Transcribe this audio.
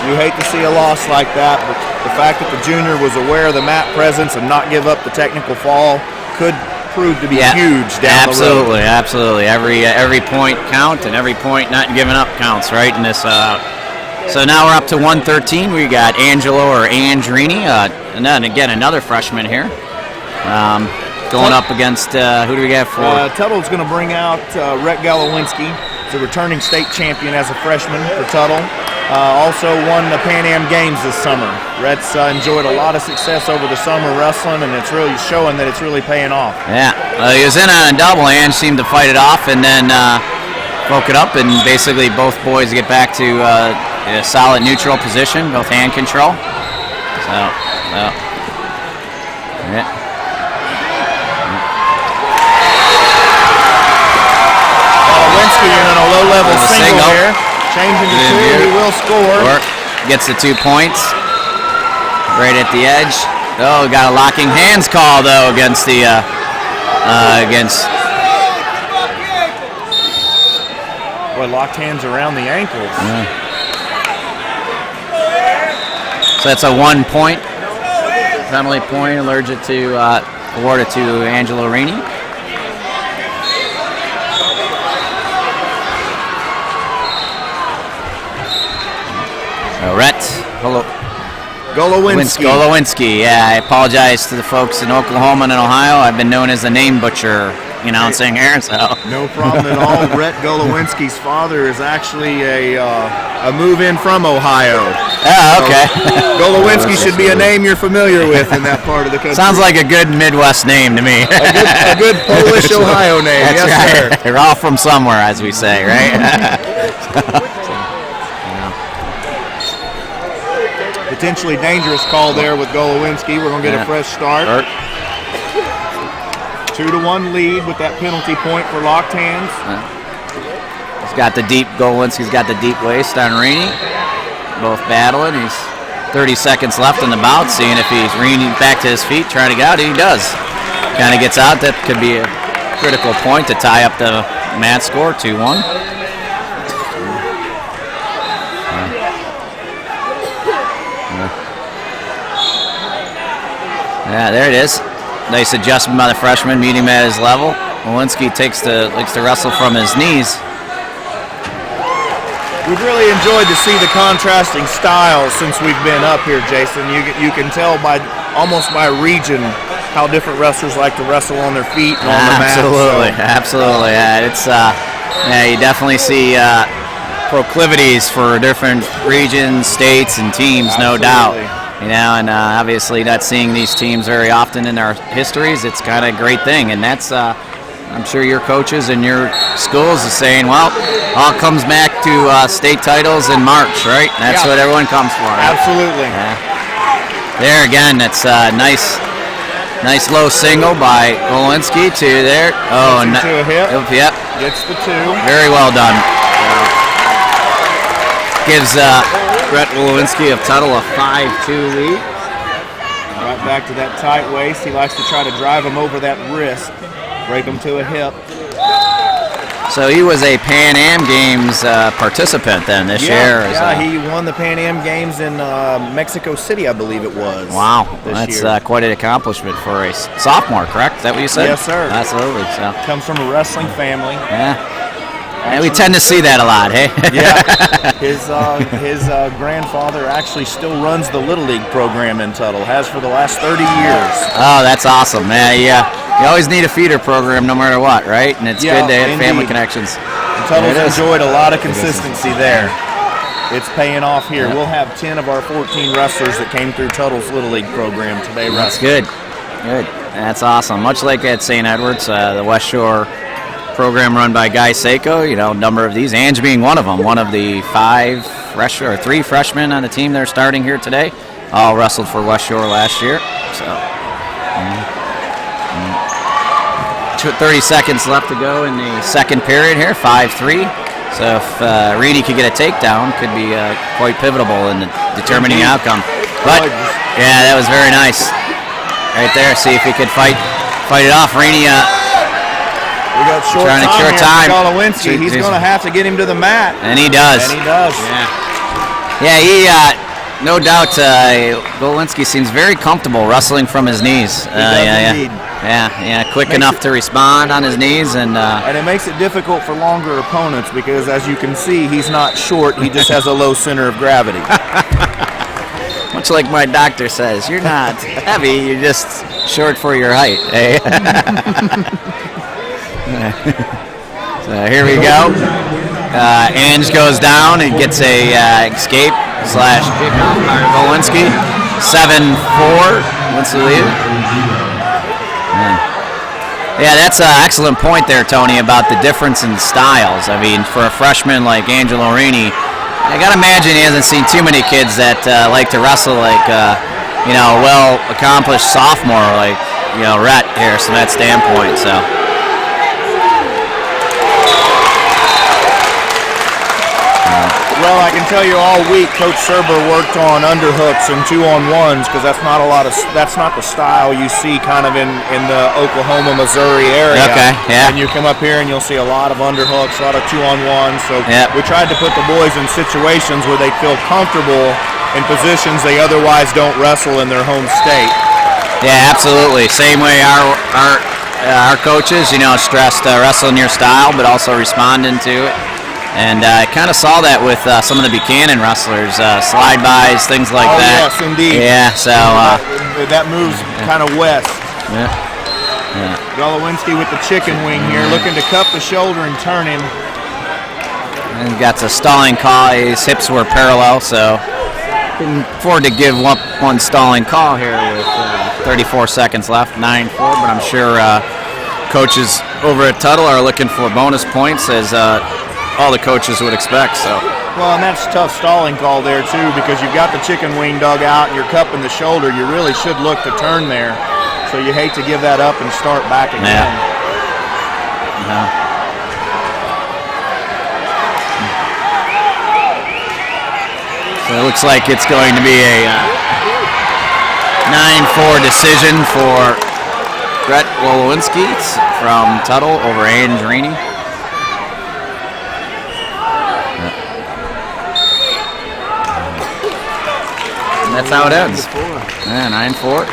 You hate to see a loss like that, but the fact that the junior was aware of the mat presence and not give up the technical fall could prove to be huge down the road. Absolutely. Every point count and every point not given up counts, right, in this. So now we're up to 113. We got Angelo or Rini, and then again another freshman here. Going up against, who do we got for? Tuttle's going to bring out Rhett Golowenski. He's a returning state champion as a freshman for Tuttle. Also won the Pan Am Games this summer. Rhett's enjoyed a lot of success over the summer wrestling, and it's really showing that it's really paying off. Yeah, he was in on a double. Ange seemed to fight it off and then broke it up, and basically both boys get back to a solid neutral position, both hand control. So yeah. Wolinski in a low-level single here. Changing to two, he will score. Gets the 2 points. Right at the edge. Oh, got a locking hands call, though, against the, Boy, locked hands around the ankles. Yeah. So that's a 1 point. Penalty point, allergic to, awarded to Angelo Rini. Rhett Golowenski. Yeah, I apologize to the folks in Oklahoma and in Ohio. I've been known as the name butcher, announcing here. So no problem at all. Rhett Golowenski's father is actually a move-in from Ohio. Oh, okay. So Golowenski should be a name you're familiar with in that part of the country. Sounds like a good Midwest name to me. a good Polish Ohio name. That's yes, right. sir. They're all from somewhere, as we say, right? Potentially dangerous call there with Golowenski. We're going to get a fresh start. 2-1 lead with that penalty point for locked hands. He's got the deep, Golowenski's got the deep waist on Rini. Both battling. He's 30 seconds left in the bout, seeing if he's Rini back to his feet, trying to get out. He does. Kind of gets out. That could be a critical point to tie up the mat score, 2-1. Yeah, there it is. Nice adjustment by the freshman, meeting him at his level. Wolinski likes to wrestle from his knees. We've really enjoyed to see the contrasting styles since we've been up here, Jason. You can tell almost by region how different wrestlers like to wrestle on their feet and on the mat. Absolutely. Yeah, it's you definitely see proclivities for different regions, states, and teams, no doubt. And obviously not seeing these teams very often in our histories, it's kind of a great thing. And that's, I'm sure your coaches and your schools are saying, well, all comes back to state titles in March, right? That's what everyone comes for. Right? Absolutely. Yeah. There again, that's a nice low single by Wolinski to there. Oh, to a hip. Yep. Gets the 2. Very well done. Gives Rhett Wolinski of Tuttle a 5-2 lead. Right back to that tight waist. He likes to try to drive him over that wrist, break him to a hip. So he was a Pan Am Games participant then this year. Yeah, he won the Pan Am Games in Mexico City, I believe it was. Wow, that's quite an accomplishment for a sophomore, correct? Is that what you said? Yes, sir. Absolutely. So comes from a wrestling family. Yeah. And we tend to see that a lot, hey? Yeah. His grandfather actually still runs the Little League program in Tuttle, has for the last 30 years. Oh, that's awesome, man. Yeah. You always need a feeder program no matter what, right? And it's good to have family connections. And Tuttle's enjoyed a lot of consistency there. It's paying off here. We'll have 10 of our 14 wrestlers that came through Tuttle's Little League program today. That's good. That's awesome. Much like at St. Edwards, the West Shore program run by Guy Seiko, a number of these, Ange being one of them, one of the 3 freshmen on the team that are starting here today, all wrestled for West Shore last year. So, 30 seconds left to go in the second period here, 5-3. So if Rini could get a takedown, could be quite pivotal in determining the outcome. But yeah, that was very nice, right there. See if he could fight it off. Rini. We got short time. Golowenski. He's going to have to get him to the mat. And he does. Yeah. Yeah, he no doubt. Wolinski seems very comfortable wrestling from his knees. Yeah, quick enough to respond on his knees, and it makes it difficult for longer opponents because, as you can see, he's not short. He just has a low center of gravity. Much like my doctor says, you're not heavy, you're just short for your height. Eh? So here we go. Ange goes down and gets a escape / kickoff by Wolinski. 7-4. What's the lead? Yeah, that's an excellent point there, Tony, about the difference in styles. I mean, for a freshman like Angelo Rini, I gotta imagine he hasn't seen too many kids that like to wrestle like well-accomplished sophomore like Rhett here from that standpoint. So. Well, I can tell you all week, Coach Serber worked on underhooks and 2-on-1s because that's not the style you see kind of in the Oklahoma, Missouri area. Okay, yeah. And you come up here and you'll see a lot of underhooks, a lot of 2-on-1s. So we tried to put the boys in situations where they feel comfortable in positions they otherwise don't wrestle in their home state. Yeah, absolutely. Same way our coaches, stressed wrestling your style, but also responding to it. And I kind of saw that with some of the Buchanan wrestlers, slide-bys, things like that. Yes, indeed. Yeah, so... that moves kind of west. Yeah. Golowenski with the chicken wing here, looking to cup the shoulder and turn him. And got a stalling call. His hips were parallel, so couldn't afford to give one stalling call here with 34 seconds left, 9-4, but I'm sure coaches over at Tuttle are looking for bonus points as... all the coaches would expect. So. Well, and that's a tough stalling call there too, because you've got the chicken wing dug out and you're cupping the shoulder. You really should look to turn there. So you hate to give that up and start back again. Yeah. So it looks like it's going to be a 9-4 decision for Rhett Wolinski from Tuttle over Angelo Rini. That's how it ends. 9-4. Yeah, 9-4.